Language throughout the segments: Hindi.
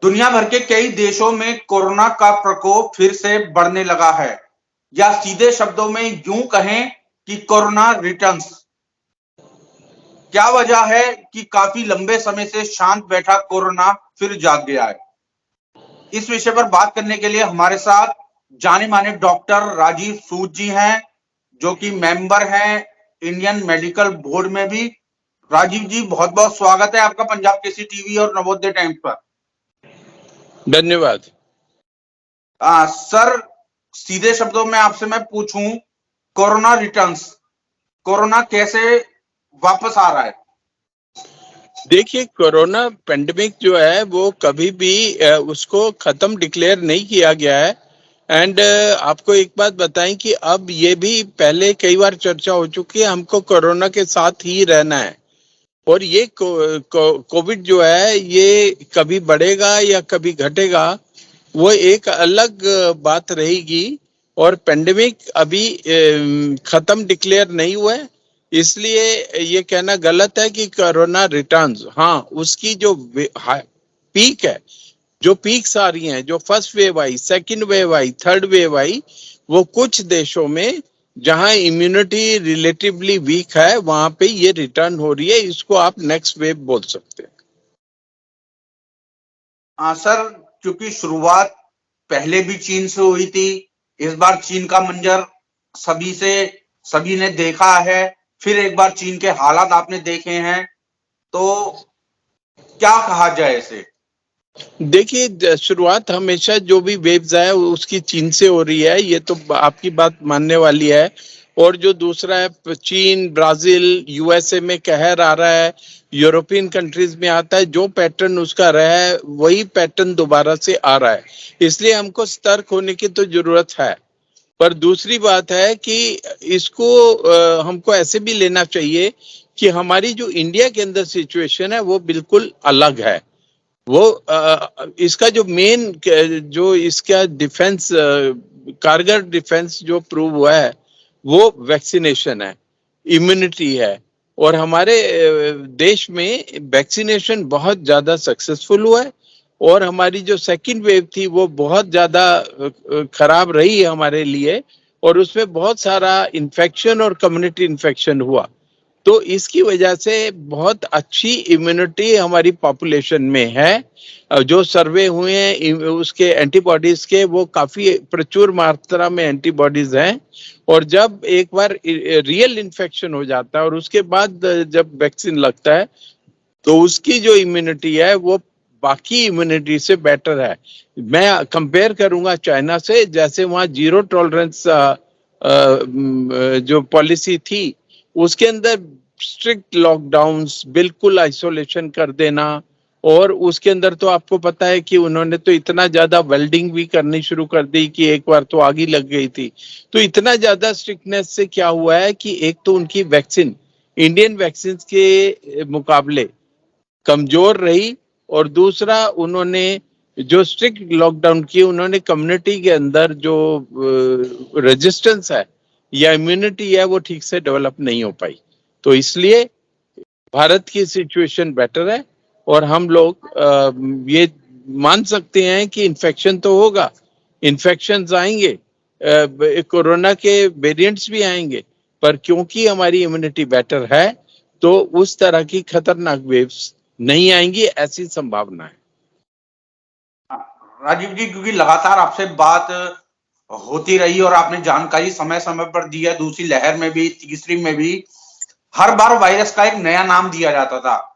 दुनिया भर के कई देशों में कोरोना का प्रकोप फिर से बढ़ने लगा है, या सीधे शब्दों में यूं कहें कि कोरोना रिटर्न्स। क्या वजह है कि काफी लंबे समय से शांत बैठा कोरोना फिर जाग गया है? इस विषय पर बात करने के लिए हमारे साथ जाने माने डॉक्टर राजीव सूद जी हैं, जो कि मेंबर हैं इंडियन मेडिकल बोर्ड में भी। राजीव जी, बहुत बहुत स्वागत है आपका पंजाब केसरी टीवी और नवोदय टाइम्स पर। धन्यवाद। सर, सीधे शब्दों में आपसे मैं पूछूं, कोरोना रिटर्न्स, कोरोना कैसे वापस आ रहा है? देखिए, कोरोना पेंडेमिक जो है वो कभी भी उसको खत्म डिक्लेयर नहीं किया गया है। एंड आपको एक बात बताएं कि अब ये भी पहले कई बार चर्चा हो चुकी है, हमको कोरोना के साथ ही रहना है। और ये कोविड जो है ये कभी बढ़ेगा या कभी घटेगा, वो एक अलग बात रहेगी। और पेंडेमिक अभी खत्म डिक्लेयर नहीं हुआ है, इसलिए ये कहना गलत है कि कोरोना रिटर्न्स। हाँ, उसकी जो पीक है, जो पीक्स आ रही हैं, जो फर्स्ट वेव आई, सेकंड वेव आई, थर्ड वेव आई, वो कुछ देशों में जहां इम्यूनिटी रिलेटिवली वीक है वहां पे ये रिटर्न हो रही है। इसको आप नेक्स्ट वेव बोल सकते हैं। सर, क्योंकि शुरुआत पहले भी चीन से हुई थी, इस बार चीन का मंजर सभी ने देखा है, फिर एक बार चीन के हालात आपने देखे हैं, तो क्या कहा जाए इसे? देखिए, शुरुआत हमेशा जो भी वेव्स है उसकी चीन से हो रही है, ये तो आपकी बात मानने वाली है। और जो दूसरा है, चीन, ब्राजील, यूएसए में कहर आ रहा है, यूरोपियन कंट्रीज में आता है, जो पैटर्न उसका रहा है वही पैटर्न दोबारा से आ रहा है। इसलिए हमको सतर्क होने की तो जरूरत है। पर दूसरी बात है कि इसको हमको ऐसे भी लेना चाहिए कि हमारी जो इंडिया के अंदर सिचुएशन है वो बिल्कुल अलग है। वो इसका जो मेन जो इसका डिफेंस, कारगर डिफेंस जो प्रूव हुआ है वो वैक्सीनेशन है, इम्यूनिटी है। और हमारे देश में वैक्सीनेशन बहुत ज्यादा सक्सेसफुल हुआ है। और हमारी जो सेकंड वेव थी वो बहुत ज्यादा खराब रही हमारे लिए, और उसमें बहुत सारा इन्फेक्शन और कम्युनिटी इन्फेक्शन हुआ। तो इसकी वजह से बहुत अच्छी इम्यूनिटी हमारी पॉपुलेशन में है। जो सर्वे हुए हैं उसके एंटीबॉडीज के, वो काफी प्रचुर मात्रा में एंटीबॉडीज हैं। और जब एक बार रियल इन्फेक्शन हो जाता है और उसके बाद जब वैक्सीन लगता है, तो उसकी जो इम्यूनिटी है वो बाकी इम्यूनिटी से बेटर है। मैं कंपेयर करूंगा चाइना से, जैसे वहां जीरो टॉलरेंस जो पॉलिसी थी, उसके अंदर स्ट्रिक्ट लॉकडाउन्स, बिल्कुल आइसोलेशन कर देना। और उसके अंदर तो आपको पता है कि उन्होंने तो इतना ज्यादा वेल्डिंग भी करनी शुरू कर दी कि एक बार तो आग ही लग गई थी। तो इतना ज्यादा स्ट्रिक्टनेस से क्या हुआ है कि एक तो उनकी वैक्सीन इंडियन वैक्सीन के मुकाबले कमजोर रही, और दूसरा उन्होंने जो स्ट्रिक्ट लॉकडाउन किए, उन्होंने कम्युनिटी के अंदर जो रेजिस्टेंस है या इम्यूनिटी है वो ठीक से डेवलप नहीं हो पाई। तो इसलिए भारत की सिचुएशन बेटर है। और हम लोग ये मान सकते हैं कि इन्फेक्शन तो होगा, इन्फेक्शंस आएंगे, कोरोना के वेरिएंट्स भी आएंगे, पर क्योंकि हमारी इम्यूनिटी बेटर है तो उस तरह की खतरनाक वेव्स नहीं आएंगी, ऐसी संभावना है। राजीव जी, क्योंकि लगातार आपसे बात होती रही और आपने जानकारी समय समय पर दी है, दूसरी लहर में भी, तीसरी में भी, हर बार वायरस का एक नया नाम दिया जाता था।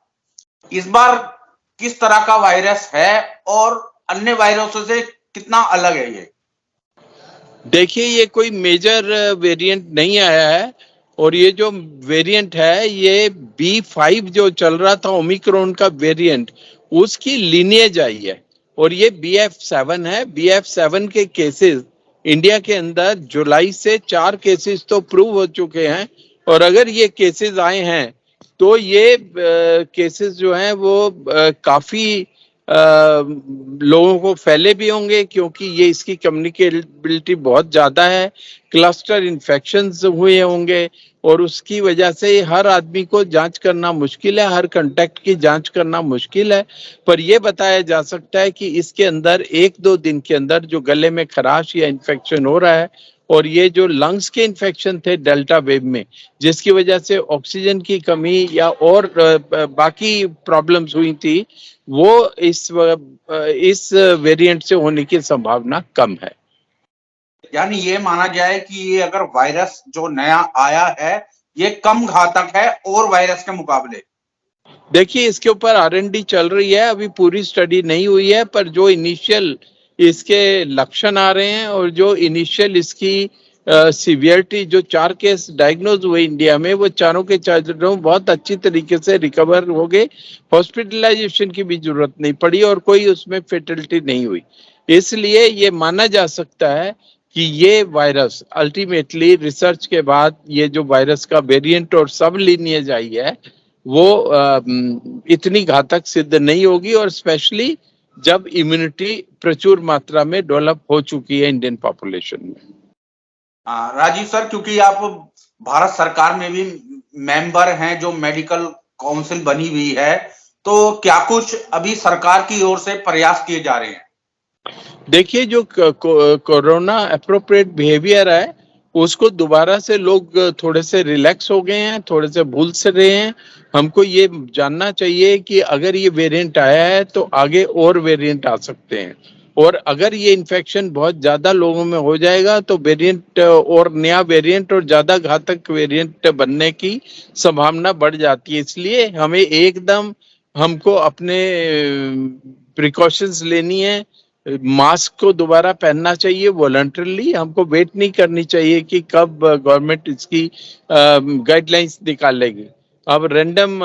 इस बार किस तरह का वायरस है और अन्य वायरसों से कितना अलग है ये? देखिए, ये कोई मेजर वेरिएंट नहीं आया है। और ये जो वेरिएंट है ये B5 जो चल रहा था ओमिक्रॉन का वेरिएंट, उसकी लीनिएज आई है। और ये BF7 है। BF7 के केसेस इंडिया के अंदर जुलाई से 4 केसेस तो प्रूव हो चुके हैं। और अगर ये केसेस आए हैं तो ये केसेस जो हैं वो काफी लोगों को फैले भी होंगे, क्योंकि ये इसकी कम्युनिकेबिलिटी बहुत ज्यादा है। क्लस्टर इन्फेक्शंस हुए होंगे और उसकी वजह से हर आदमी को जांच करना मुश्किल है, हर कांटेक्ट की जांच करना मुश्किल है। पर यह बताया जा सकता है कि इसके अंदर 1-2 दिन के अंदर जो गले में खराश या इन्फेक्शन हो रहा है और ये जो लंग्स के इन्फेक्शन थे डेल्टा वेव में, जिसकी वजह से ऑक्सीजन की कमी या और बाकी प्रॉब्लम्स हुई थी, वो इस वेरिएंट से होने की संभावना कम है। यानी ये माना जाए कि ये अगर वायरस जो नया आया है ये कम घातक है और वायरस के मुकाबले। देखिए, इसके ऊपर R&D चल रही है, अभी पूरी स्टडी नहीं हुई है, पर जो इनिशियल इसके लक्षण आ रहे हैं और जो इनिशियल इसकी सीवियरिटी, जो 4 केस डायग्नोज हुए इंडिया में, वो चारों के चारों बहुत अच्छी तरीके से रिकवर हो गए, हॉस्पिटलाइजेशन की भी जरूरत नहीं पड़ी और कोई उसमें फेटलिटी नहीं हुई। इसलिए ये माना जा सकता है कि ये वायरस अल्टीमेटली रिसर्च के बाद ये जो वायरस का वेरिएंट और सब लीनिएज आई है वो इतनी घातक सिद्ध नहीं होगी, और स्पेशली जब इम्यूनिटी प्रचुर मात्रा में डेवलप हो चुकी है इंडियन पॉपुलेशन में। राजीव सर, क्योंकि आप भारत सरकार में भी मेंबर हैं, जो मेडिकल काउंसिल बनी हुई है, तो क्या कुछ अभी सरकार की ओर से प्रयास किए जा रहे हैं? देखिए, जो कोरोना एप्रोप्रिएट बिहेवियर है उसको दोबारा से लोग थोड़े से रिलैक्स हो गए हैं, थोड़े से भूल से रहे हैं। हमको ये जानना चाहिए कि अगर ये वेरिएंट आया है तो आगे और वेरिएंट आ सकते हैं, और अगर ये इन्फेक्शन बहुत ज्यादा लोगों में हो जाएगा तो वेरिएंट और नया वेरिएंट और ज्यादा घातक वेरिएंट बनने की संभावना बढ़ जाती है। इसलिए हमें एकदम हमको अपने प्रिकॉशंस लेनी है, मास्क को दोबारा पहनना चाहिए वॉलंटरली, हमको वेट नहीं करनी चाहिए कि कब गवर्नमेंट इसकी गाइडलाइंस निकालेगी। अब रैंडम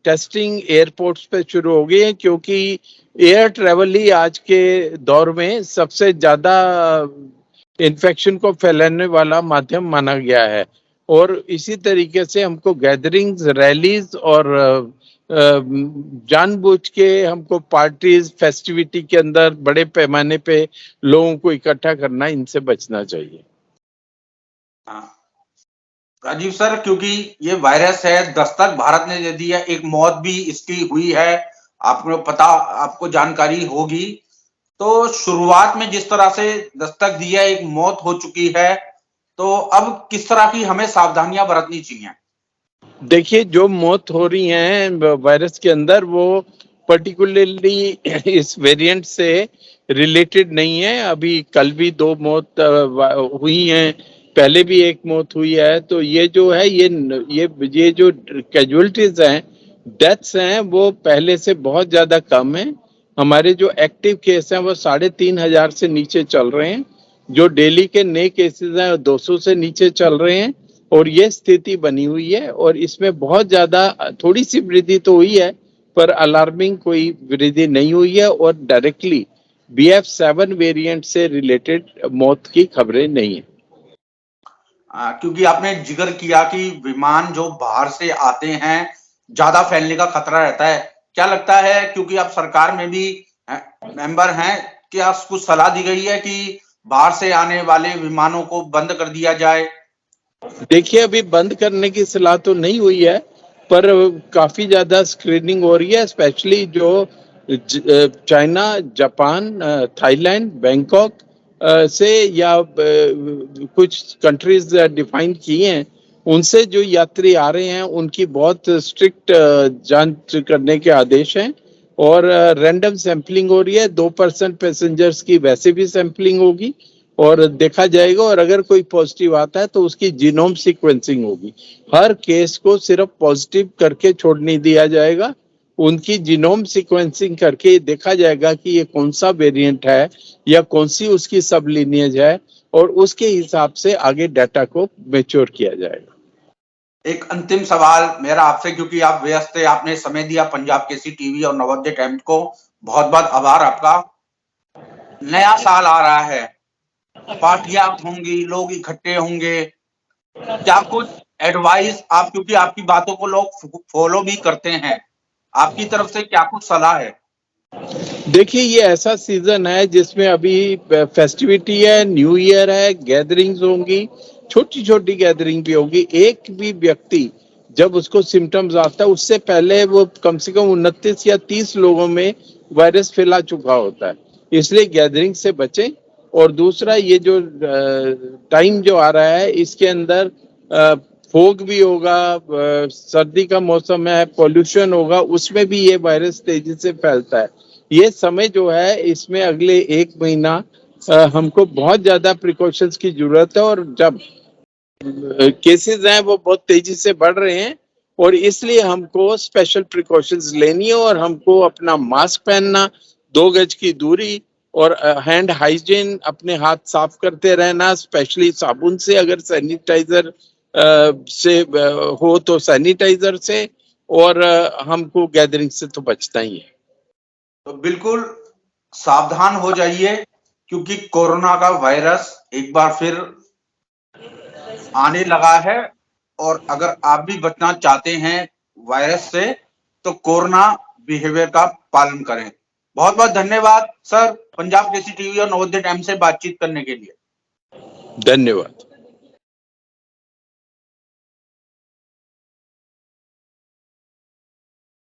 टेस्टिंग एयरपोर्ट्स पे शुरू हो गई है, क्योंकि एयर ट्रेवल ही आज के दौर में सबसे ज्यादा इन्फेक्शन को फैलाने वाला माध्यम माना गया है। और इसी तरीके से हमको गैदरिंग्स, रैलीज और जानबूझ के हमको पार्टीज, फेस्टिविटी के अंदर बड़े पैमाने पे लोगों को इकट्ठा करना, इनसे बचना चाहिए। राजीव सर, क्योंकि ये वायरस है, दस्तक भारत ने दे दी है, एक मौत भी इसकी हुई है, आपको जानकारी होगी। तो शुरुआत में जिस तरह से दस्तक दी है, एक मौत हो चुकी है, तो अब किस तरह की हमें सावधानियां बरतनी चाहिए? देखिए, जो मौत हो रही है वायरस के अंदर, वो पर्टिकुलरली इस वेरिएंट से रिलेटेड नहीं है। अभी कल भी 2 मौत हुई हैं, पहले भी 1 मौत हुई है। तो ये जो है ये जो कैजुअलिटीज हैं, डेथ्स हैं, वो पहले से बहुत ज्यादा कम है। हमारे जो एक्टिव केस हैं वो 3,500 से नीचे चल रहे हैं, जो डेली के नए केसेस हैं 200 से नीचे चल रहे हैं, और ये स्थिति बनी हुई है। और इसमें बहुत ज्यादा थोड़ी सी वृद्धि तो हुई है, पर अलार्मिंग कोई वृद्धि नहीं हुई है, और डायरेक्टली BF7 वेरिएंट से रिलेटेड मौत की खबरें नहीं है। क्योंकि आपने जिक्र किया कि विमान जो बाहर से आते हैं ज्यादा फैलने का खतरा रहता है, क्या लगता है, क्योंकि आप सरकार में भी मेंबर हैं, क्या कुछ सलाह दी गई है कि बाहर से आने वाले विमानों को बंद कर दिया जाए? देखिए, अभी बंद करने की सलाह तो नहीं हुई है, पर काफी ज्यादा स्क्रीनिंग हो रही है, स्पेशली जो चाइना, जापान, थाईलैंड, बैंकॉक से या कुछ कंट्रीज डिफाइन किए हैं, उनसे जो यात्री आ रहे हैं उनकी बहुत स्ट्रिक्ट जांच करने के आदेश हैं, और रैंडम सैंपलिंग हो रही है। 2% पैसेंजर्स की वैसे भी सैंपलिंग होगी और देखा जाएगा, और अगर कोई पॉजिटिव आता है तो उसकी जीनोम सीक्वेंसिंग होगी। हर केस को सिर्फ पॉजिटिव करके छोड़ नहीं दिया जाएगा, उनकी जीनोम सीक्वेंसिंग करके देखा जाएगा कि ये कौन सा वेरिएंट है या कौन सी उसकी सब लीनिएज है, और उसके हिसाब से आगे डाटा को मैच्योर किया जाएगा। एक अंतिम सवाल मेरा आपसे, क्योंकि आप व्यस्त थे, आपने समय दिया पंजाब केसरी टीवी और नवोदय टाइम्स को, बहुत बहुत आभार आपका। नया साल आ रहा है, पार्टियां होंगी, लोग इकट्ठे होंगे, क्या कुछ एडवाइस आप, क्योंकि आपकी बातों को लोग फॉलो भी करते हैं, आपकी तरफ से क्या कुछ सलाह है? देखिए, ये ऐसा सीजन है जिसमें अभी फेस्टिविटी है, न्यू ईयर है, गैदरिंग्स होंगी, छोटी छोटी गैदरिंग भी होगी। एक भी व्यक्ति जब उसको सिम्टम्स आता है उससे पहले वो कम से कम 29 या 30 लोगों में वायरस फैला चुका होता है, इसलिए गैदरिंग से बचें। और दूसरा, ये जो टाइम जो आ रहा है इसके अंदर फोग भी होगा, सर्दी का मौसम है, पॉल्यूशन होगा, उसमें भी ये वायरस तेजी से फैलता है। ये समय जो है इसमें अगले 1 महीना हमको बहुत ज्यादा प्रिकॉशंस की जरूरत है। और जब केसेस हैं वो बहुत तेजी से बढ़ रहे हैं और इसलिए हमको स्पेशल प्रिकॉशंस लेनी है और हमको अपना मास्क पहनना, 2 गज की दूरी और हैंड हाइजीन, अपने हाथ साफ करते रहना, स्पेशली साबुन से, अगर सैनिटाइजर से हो तो सैनिटाइजर से, और हमको गैदरिंग से तो बचना ही है। तो बिल्कुल सावधान हो जाइए, क्योंकि कोरोना का वायरस एक बार फिर आने लगा है। और अगर आप भी बचना चाहते हैं वायरस से तो कोरोना बिहेवियर का पालन करें। बहुत बहुत धन्यवाद सर, पंजाब केसरी टीवी और नवोदय टाइम्स से बातचीत करने के लिए। धन्यवाद।